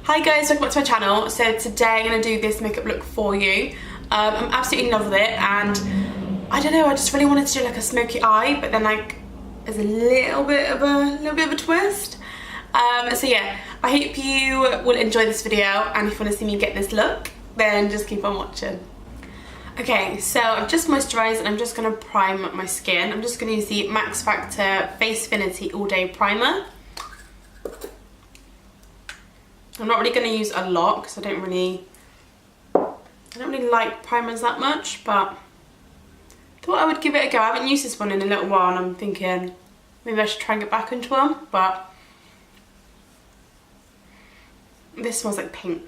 Hi guys, welcome back to my channel. So today I'm going to do this makeup look for you. I'm absolutely in love with it, and I don't know, I just really wanted to do like a smoky eye, but then like there's a little bit of a twist. So yeah, I hope you will enjoy this video, and if you want to see me get this look, then just keep on watching. Okay, so I've just moisturised and I'm just going to prime my skin. I'm just going to use the Max Factor Face Finity All Day Primer. I'm not really going to use a lot because I don't really like primers that much, but thought I would give it a go. I haven't used this one in a little while and I'm thinking maybe I should try and get back into one, but this smells like paint.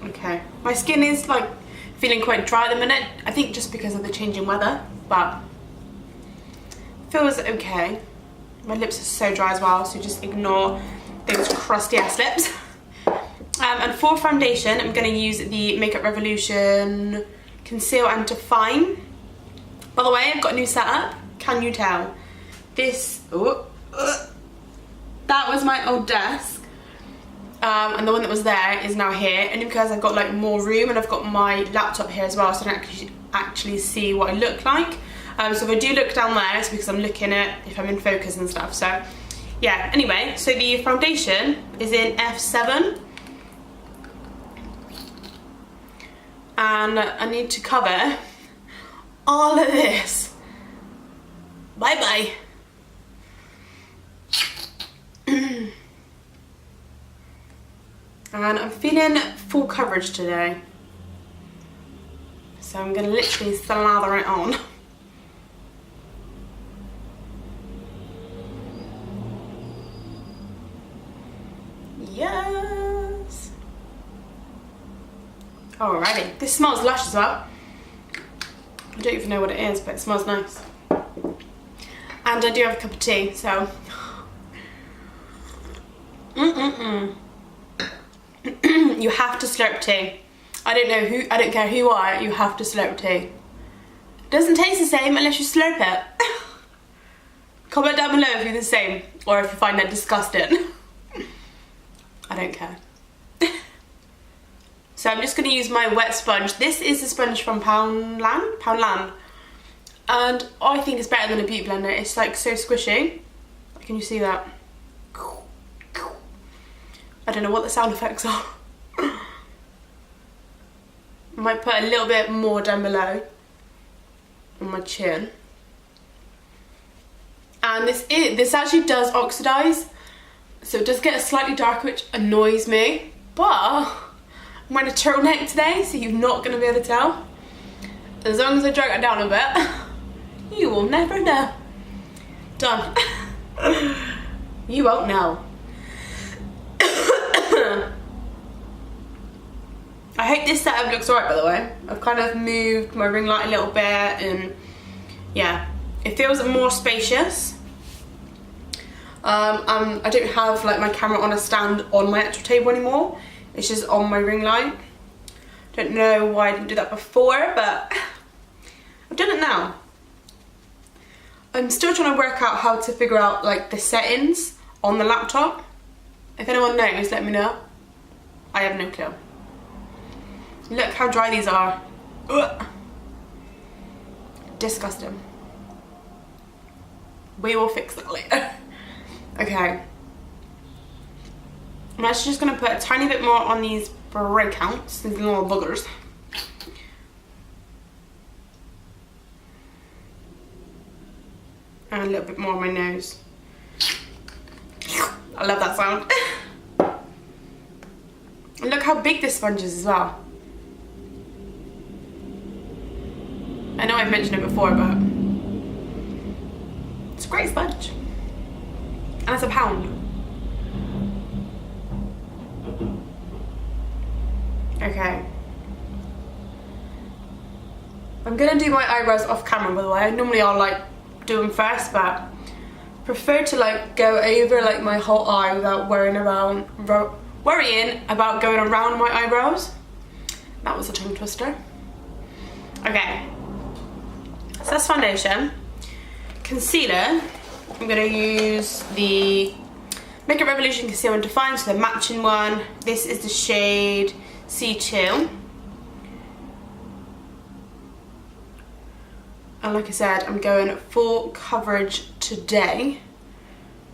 Okay, my skin is like feeling quite dry at the minute, I think just because of the changing weather, but feels okay. My lips are so dry as well, so just ignore those crusty ass lips. And for foundation, I'm going to use the Makeup Revolution Conceal and Define. By the way, I've got a new setup. Can you tell? This, that was my old desk. And the one that was there is now here, and because I've got like more room and I've got my laptop here as well, so I can actually see what I look like. So if I do look down there, it's because I'm looking at if I'm in focus and stuff. So yeah, anyway, so the foundation is in F7. And I need to cover all of this. Bye bye. And I'm feeling full coverage today, so I'm going to literally slather it on. Yes! Alrighty, this smells lush as well. I don't even know what it is, but it smells nice. And I do have a cup of tea, so... You have to slurp tea. I don't care who you are, you have to slurp tea. It doesn't taste the same unless you slurp it. Comment down below if you're the same, or if you find that disgusting. I don't care. So I'm just going to use my wet sponge. This is a sponge from Poundland. And I think it's better than a beauty blender. It's like so squishy. Can you see that? I don't know what the sound effects are. I might put a little bit more down below on my chin. And this actually does oxidize, so it does get slightly darker, which annoys me. But I'm wearing a turtleneck today, so you're not going to be able to tell. As long as I drag it down a bit, you will never know. Done. You won't know. I hope this setup looks alright, by the way. I've kind of moved my ring light a little bit, and yeah, it feels more spacious. I don't have like my camera on a stand on my actual table anymore. It's just on my ring light. Don't know why I didn't do that before, but I've done it now. I'm still trying to work out how to figure out like the settings on the laptop. If anyone knows, let me know. I have no clue. Look how dry these are. Ugh. Disgusting. We will fix that later. Okay. I'm actually just going to put a tiny bit more on these breakouts, these little boogers. And a little bit more on my nose. I love that sound. And look how big this sponge is as well. I know I've mentioned it before, but it's a great sponge. And it's £1. Okay. I'm gonna do my eyebrows off camera, by the way. Normally I'll like do them first, but prefer to like go over like my whole eye without worrying about going around my eyebrows. That was a tongue twister. Okay. So that's foundation. Concealer. I'm going to use the Makeup Revolution Conceal and Define, so the matching one. This is the shade C2. And like I said, I'm going full coverage today.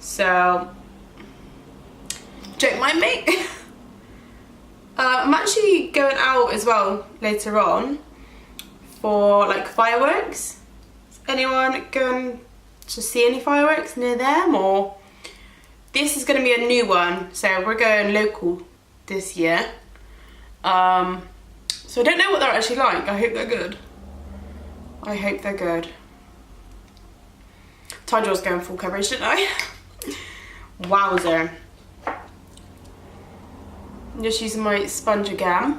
So, don't mind me. I'm actually going out as well later on for like fireworks. Is anyone going to see any fireworks near them? Or this is going to be a new one, so we're going local this year. So I don't know what they're actually like. I hope they're good. I hope they're good. Told you I was going full coverage, didn't I? Wowzer. I'm just using my sponge again.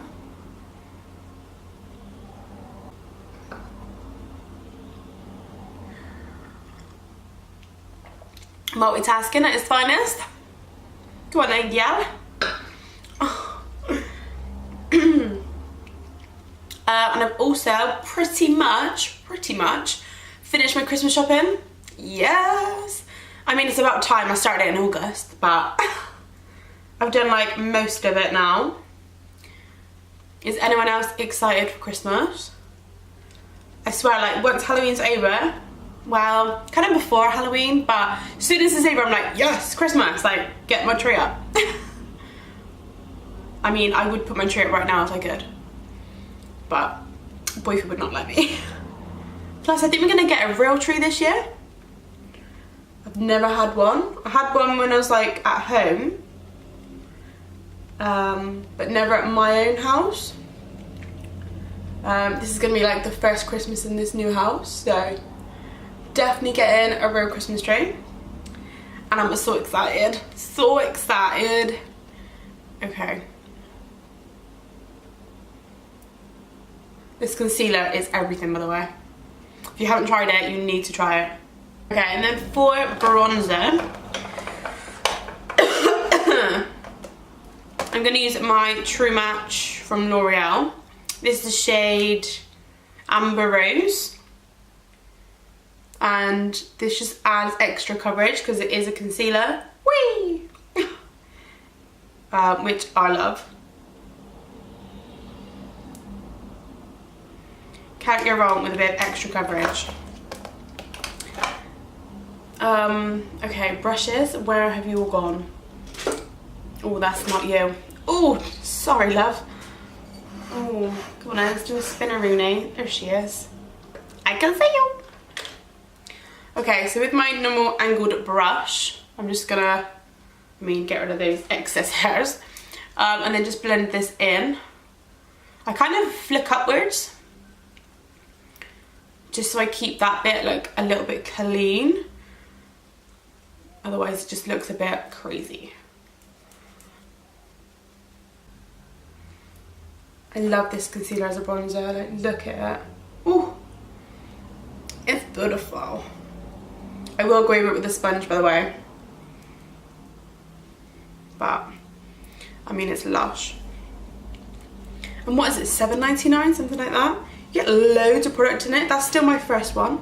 Multitasking at its finest. Go on then, yeah. And I've also pretty much finished my Christmas shopping. Yes. I mean, it's about time. I started it in August, but I've done like most of it now. Is anyone else excited for Christmas? I swear, like, once Halloween's over, well, kind of before Halloween, but as soon as it's over, I'm like, yes, Christmas, like, get my tree up. I mean, I would put my tree up right now if I could, but boyfriend would not let me. Plus, I think we're gonna get a real tree this year. I've never had one. I had one when I was like at home, but never at my own house. This is gonna be like the first Christmas in this new house, so definitely getting a real Christmas tree. And I'm so excited, so excited. Okay. This concealer is everything, by the way. If you haven't tried it, you need to try it. Okay, and then for bronzer, I'm going to use my True Match from L'Oreal. This is the shade Amber Rose. And this just adds extra coverage because it is a concealer. Whee! Which I love. Can't go wrong with a bit of extra coverage. Okay, brushes, where have you all gone? Oh, that's not you. Oh, sorry, love. Oh, come on, let's do a spinneroonie. There she is. I can see you. Okay, so with my normal angled brush, I'm just gonna, get rid of those excess hairs. And then just blend this in. I kind of flick upwards, just so I keep that bit like a little bit clean. Otherwise it just looks a bit crazy. I love this concealer as a bronzer. Like, look at it. Ooh, it's beautiful. I will go over it with a sponge, by the way. But, I mean, it's lush. And what is it, $7.99, something like that? You get loads of product in it. That's still my first one.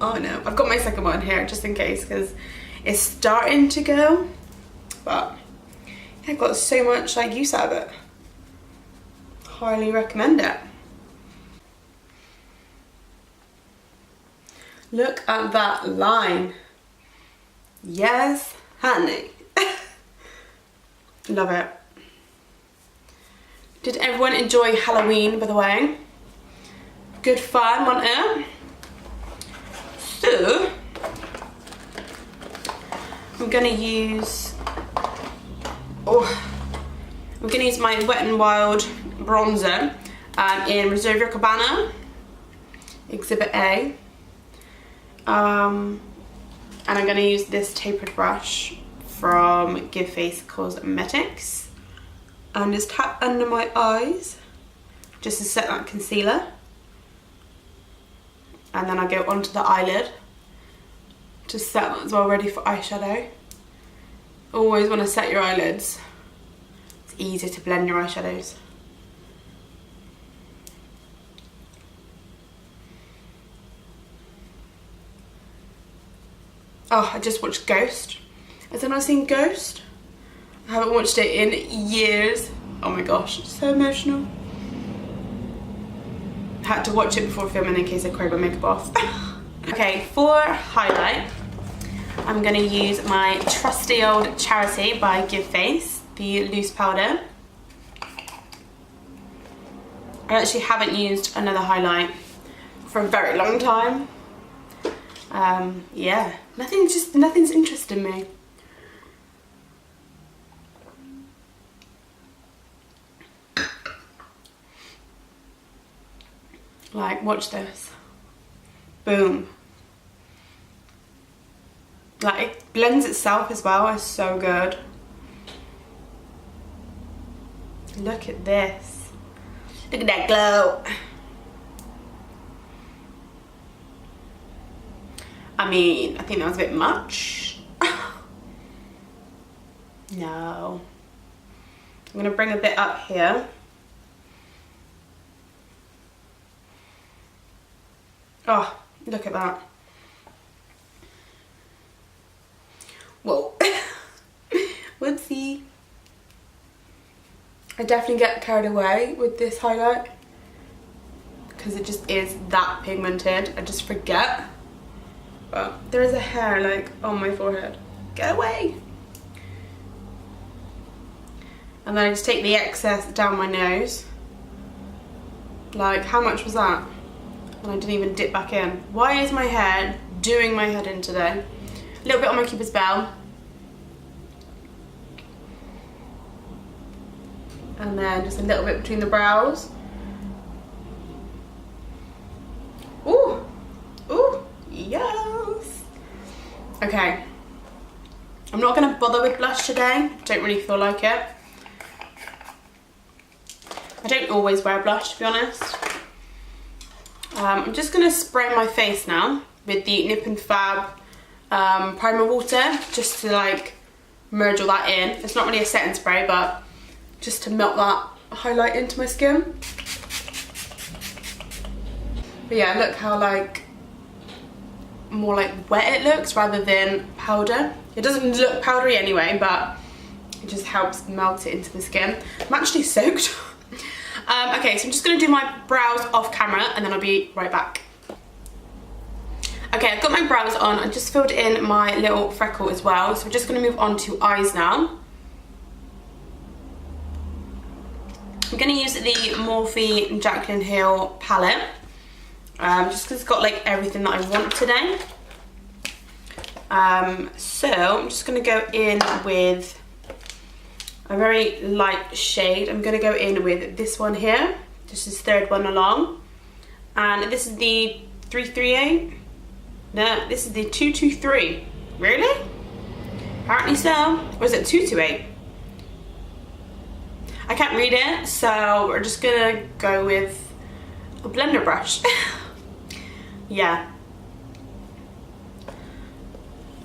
Oh no, I've got my second one here just in case because it's starting to go. But yeah, I've got so much like use out of it. Highly recommend it. Look at that line. Yes, honey. Love it. Did everyone enjoy Halloween, by the way? Good fun, wasn't it? So, I'm gonna use my Wet n Wild bronzer in Reserve Your Cabana, Exhibit A. And I'm gonna use this tapered brush from Give Face Cosmetics and just tap under my eyes just to set that concealer. And then I go onto the eyelid to set that as well, ready for eyeshadow. Always want to set your eyelids. It's easier to blend your eyeshadows. Oh, I just watched Ghost. Has anyone seen Ghost? I haven't watched it in years. Oh my gosh, it's so emotional. I had to watch it before filming in case I cried my makeup off. Okay, for highlight, I'm gonna use my trusty old Charity by Give Face, the loose powder. I actually haven't used another highlight for a very long time. Yeah, nothing's interesting me. Like, watch this. Boom. Like, it blends itself as well. It's so good. Look at this. Look at that glow. I mean, I think that was a bit much. No. I'm gonna bring a bit up here. Oh, look at that. Whoa. Whoopsie. I definitely get carried away with this highlight because it just is that pigmented. I just forget. But there is a hair like on my forehead. Get away. And then I just take the excess down my nose. Like, how much was that? And I didn't even dip back in. Why is my hair doing my head in today? A little bit on my Cupid's bow. And then just a little bit between the brows. Ooh, ooh, yes. Okay. I'm not gonna bother with blush today. Don't really feel like it. I don't always wear blush, to be honest. I'm just gonna spray my face now with the Nip and Fab Primer Water, just to like merge all that in. It's not really a setting spray, but just to melt that highlight into my skin. But yeah, look how like more like wet it looks rather than powder. It doesn't look powdery anyway, but it just helps melt it into the skin. I'm actually soaked. Okay, so I'm just going to do my brows off camera and then I'll be right back. Okay, I've got my brows on. I just filled in my little freckle as well. So we're just going to move on to eyes now. I'm going to use the Morphe Jaclyn Hill palette. Just because it's got like everything that I want today. So I'm just going to go in with a very light shade. I'm going to go in with this one here, just this third one along, and this is the 338. No, this is the 223. Really? Apparently so. Or is it 228? I can't read it, so we're just gonna go with a blender brush. Yeah.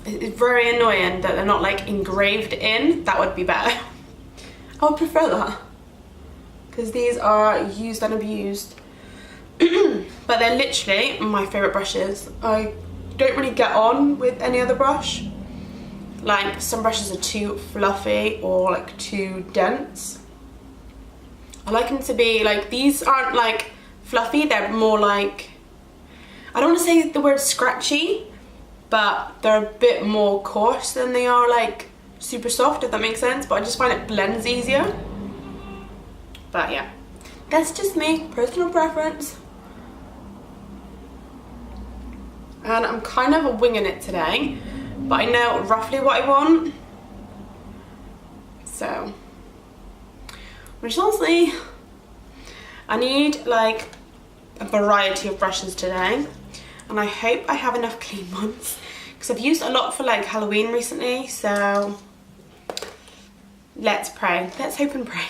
It's very annoying that they're not like engraved in. That would be better. I would prefer that, because these are used and abused. But they're literally my favourite brushes. I don't really get on with any other brush. Like, some brushes are too fluffy or like too dense. I like them to be like, these aren't like fluffy, they're more like, I don't want to say the word scratchy, but they're a bit more coarse than they are like super soft, if that makes sense. But I just find it blends easier. But yeah, that's just me, personal preference. And I'm kind of winging it today, but I know roughly what I want. So, which honestly, I need like a variety of brushes today, and I hope I have enough clean ones, because I've used a lot for like Halloween recently. So let's pray, let's hope and pray.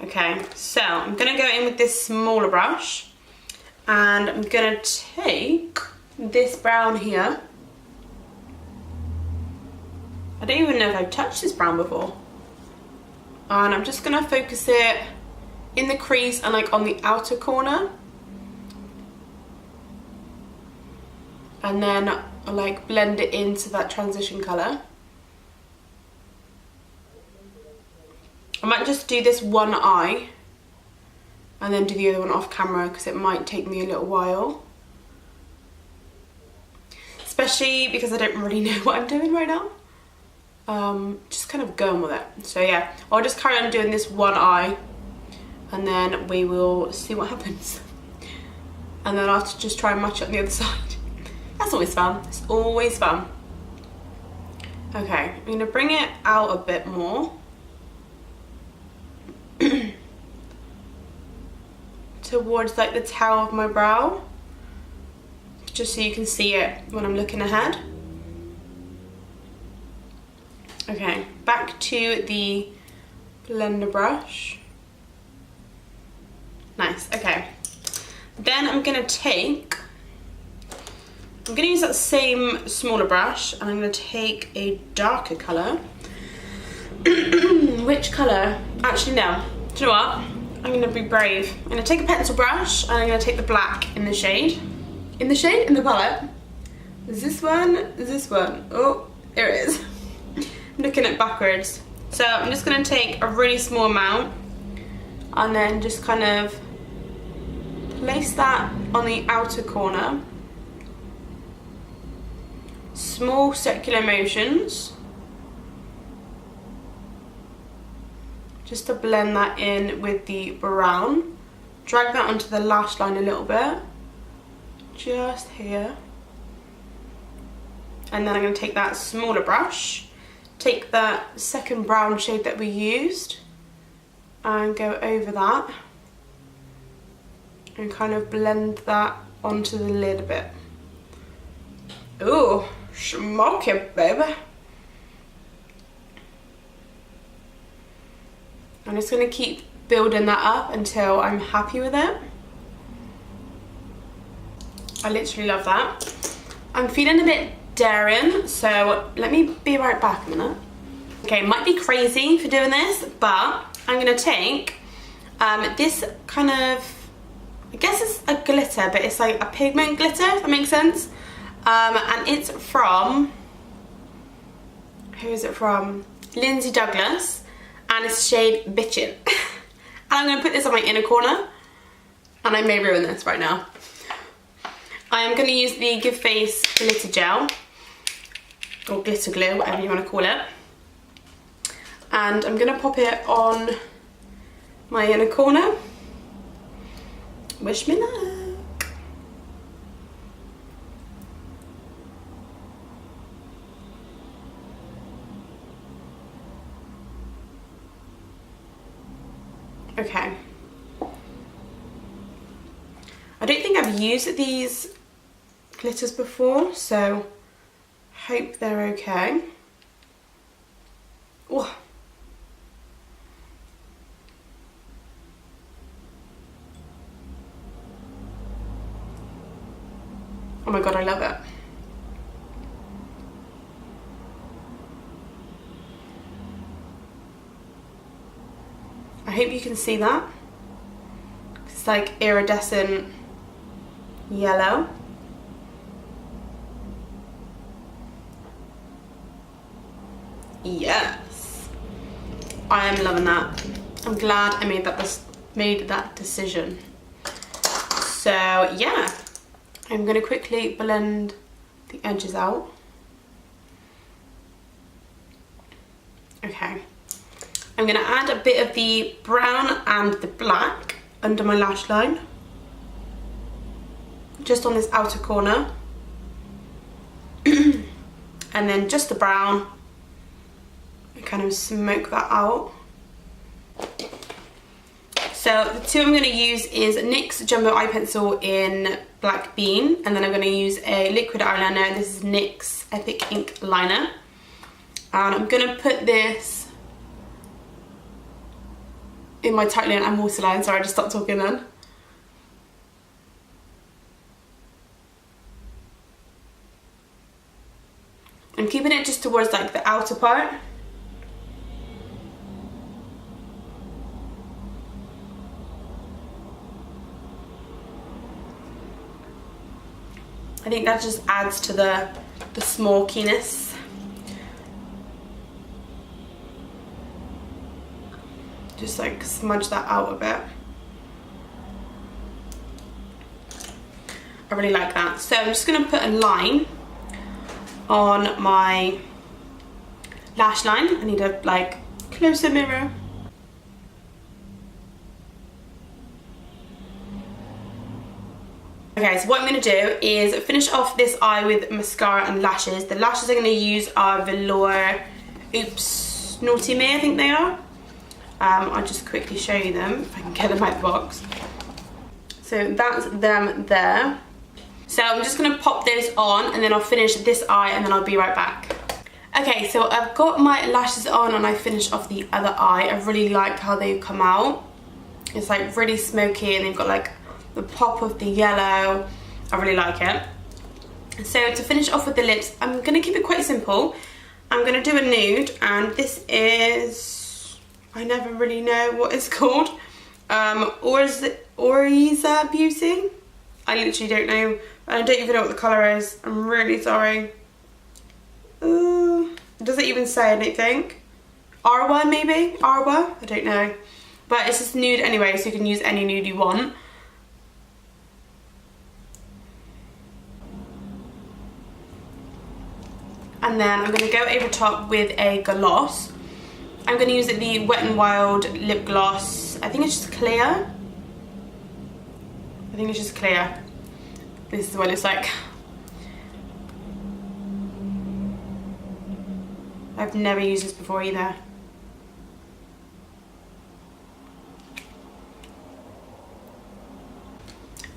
Okay, so I'm gonna go in with this smaller brush, and I'm gonna take this brown here. I don't even know if I've touched this brown before. And I'm just gonna focus it in the crease and like on the outer corner. And then or like blend it into that transition colour. I might just do this one eye and then do the other one off camera because it might take me a little while. Especially because I don't really know what I'm doing right now. Just kind of going with it. So yeah, I'll just carry on doing this one eye and then we will see what happens. And then I'll have to just try and match up the other side. That's always fun. It's always fun. Okay, I'm gonna bring it out a bit more. Towards like the tail of my brow. Just so you can see it when I'm looking ahead. Okay, back to the blender brush. Nice, okay. Then I'm gonna use that same smaller brush and I'm gonna take a darker color. Which color? Actually no, do you know what? I'm gonna be brave. I'm gonna take a pencil brush and I'm gonna take the black in the shade. In the shade? In the palette? Is this one? Is this one? Oh, there it is. I'm looking at backwards. So I'm just gonna take a really small amount and then just kind of place that on the outer corner. Small circular motions. Just to blend that in with the brown. Drag that onto the lash line a little bit. Just here. And then I'm going to take that smaller brush, take that second brown shade that we used and go over that and kind of blend that onto the lid a bit. Ooh, Smokey, baby. I'm just going to keep building that up until I'm happy with it. I literally love that. I'm feeling a bit daring, so let me be right back a minute. Okay, it might be crazy for doing this, but I'm gonna take this kind of, I guess it's a glitter, but it's like a pigment glitter, if that makes sense. And it's from, who is it from? Lindsay Douglas, and it's shade Bitchin. And I'm gonna put this on my inner corner, and I may ruin this right now. I am going to use the Give Face glitter gel, or glitter glue, whatever you want to call it. And I'm going to pop it on my inner corner. Wish me luck. Okay. I don't think I've used these glitters before, so hope they're okay. Ooh. Oh my god, I love it. I hope you can see that. It's like iridescent yellow. Yes, I am loving that. I'm glad I made that decision. So yeah, I'm gonna quickly blend the edges out. Okay, I'm gonna add a bit of the brown and the black under my lash line, just on this outer corner. And then just the brown, and kind of smoke that out. So the two I'm going to use is NYX Jumbo Eye Pencil in Black Bean, and then I'm going to use a liquid eyeliner. This is NYX Epic Ink Liner, and I'm going to put this in my tightly and waterline. Sorry, I just stopped talking then. I'm keeping it just towards like the outer part. I think that just adds to the the smokiness. Just like smudge that out a bit. I really like that. So I'm just going to put a line on my lash line. I need a like closer mirror. Okay, so what I'm going to do is finish off this eye with mascara and lashes. The lashes I'm going to use are Velour Oops Naughty Me, I think they are. I'll just quickly show you them if I can get them out of the box. So that's them there. So I'm just going to pop those on and then I'll finish this eye and then I'll be right back. Okay, so I've got my lashes on and I finished off the other eye. I really like how they come out. It's like really smoky and they've got like the pop of the yellow. I really like it. So to finish off with the lips, I'm going to keep it quite simple. I'm going to do a nude and this is, I never really know what it's called. Oryza Beauty. I literally don't know. I don't even know what the colour is. I'm really sorry. Does it even say anything? Arwa maybe? Arwa? I don't know. But it's just nude anyway, so you can use any nude you want. And then I'm going to go over top with a gloss. I'm going to use the Wet n Wild lip gloss. I think it's just clear. I think it's just clear. This is what it's like. I've never used this before either.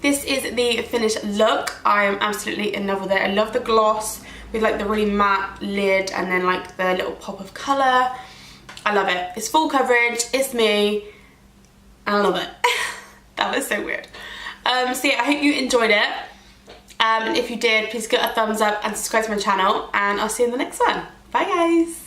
This is the finished look. I am absolutely in love with it. I love the gloss with like the really matte lid and then like the little pop of colour. I love it. It's full coverage, it's me, and I love it. That was so weird. So yeah, I hope you enjoyed it. And if you did, please give it a thumbs up and subscribe to my channel, and I'll see you in the next one. Bye guys.